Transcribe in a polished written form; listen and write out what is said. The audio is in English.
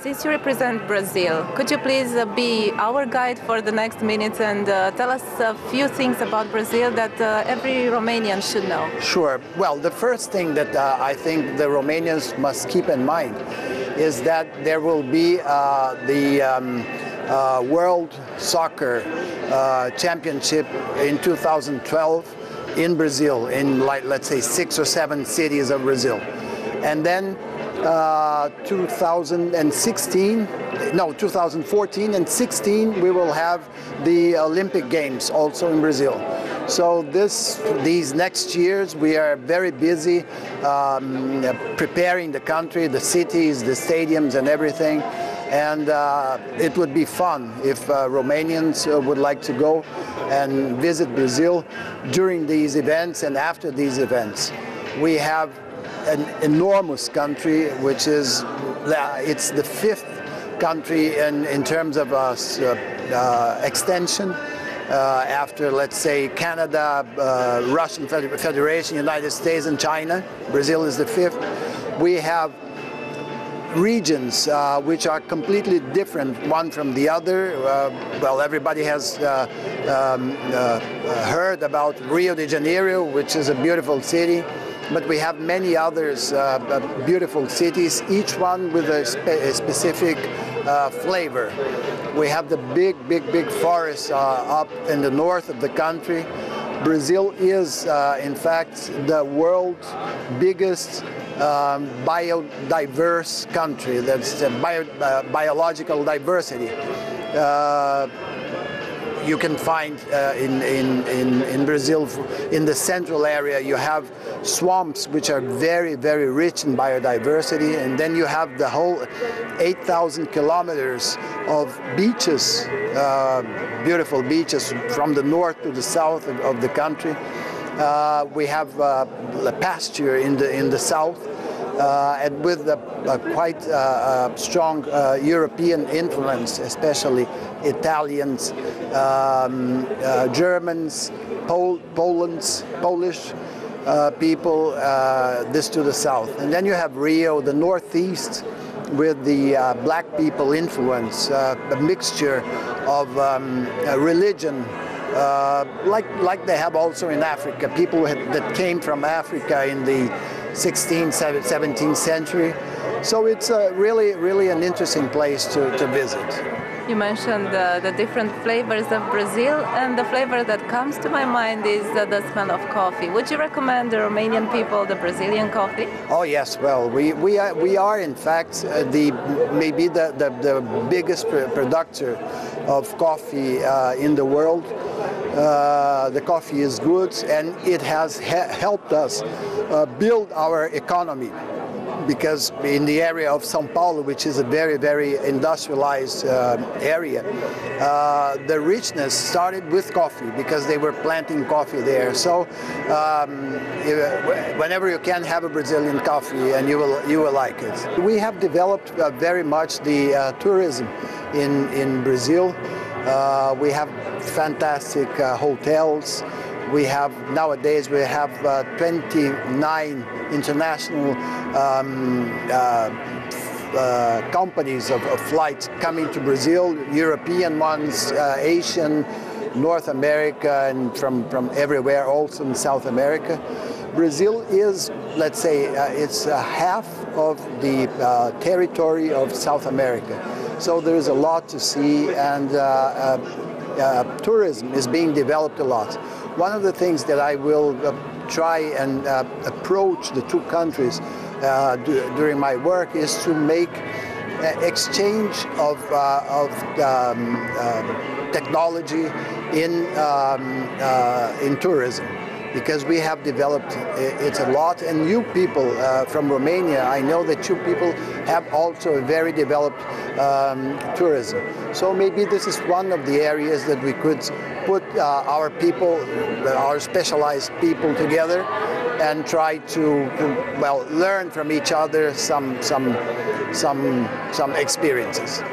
since you represent Brazil, could you please be our guide for the next minutes and tell us a few things about Brazil that every Romanian should know? Sure. Well, the first thing that I think the Romanians must keep in mind is that there will be the World Soccer Championship in 2012 in Brazil, in let's say 6 or 7 cities of Brazil. And then 2014 and 16 we will have the Olympic Games also in Brazil. So these next years we are very busy preparing the country, the cities, the stadiums and everything. And it would be fun if Romanians would like to go and visit Brazil during these events and after these events. We have an enormous country, which is it's the 5th country in terms of extension. After, let's say, Canada, Russian Federation, United States and China. Brazil is the 5th. We have regions which are completely different one from the other. Well, everybody has heard about Rio de Janeiro, which is a beautiful city, but we have many others beautiful cities, each one with a specific flavor. We have the big forests up in the north of the country. Brazil is, in fact, the world's biggest biodiverse country. That's biological diversity. You can find in Brazil, in the central area, you have swamps which are very rich in biodiversity, and then you have the whole 8,000 kilometers of beaches, beautiful beaches from the north to the south of the country. We have a pasture in the south, and with a quite strong European influence, especially Italians, Germans, Polish people, this to the south. And then you have Rio, the northeast, with the black people influence, a mixture of religion, like they have also in Africa, people that came from Africa in the 16th, 17th century. So it's really an interesting place to visit. You mentioned the different flavors of Brazil, and the flavor that comes to my mind is the smell of coffee. Would you recommend the Romanian people the Brazilian coffee? Oh yes, well, we are in fact maybe the biggest producer of coffee in the world. The coffee is good, and it has helped us build our economy. Because in the area of São Paulo, which is a very industrialized area, the richness started with coffee because they were planting coffee there. So whenever you can, have a Brazilian coffee, and you will like it. We have developed very much the tourism in Brazil. We have fantastic hotels. Nowadays we have 29 international companies of flights coming to Brazil, European ones, Asian, North America, and from everywhere, also in South America. Brazil is, let's say, it's half of the territory of South America. So there's a lot to see, and tourism is being developed a lot. One of the things that I will try and approach the two countries during my work is to make exchange of technology in tourism, because we have developed it a lot, and you people from Romania, I know that you people have also a very developed tourism. So maybe this is one of the areas that we could put our people, our specialized people together, and try to learn from each other some experiences.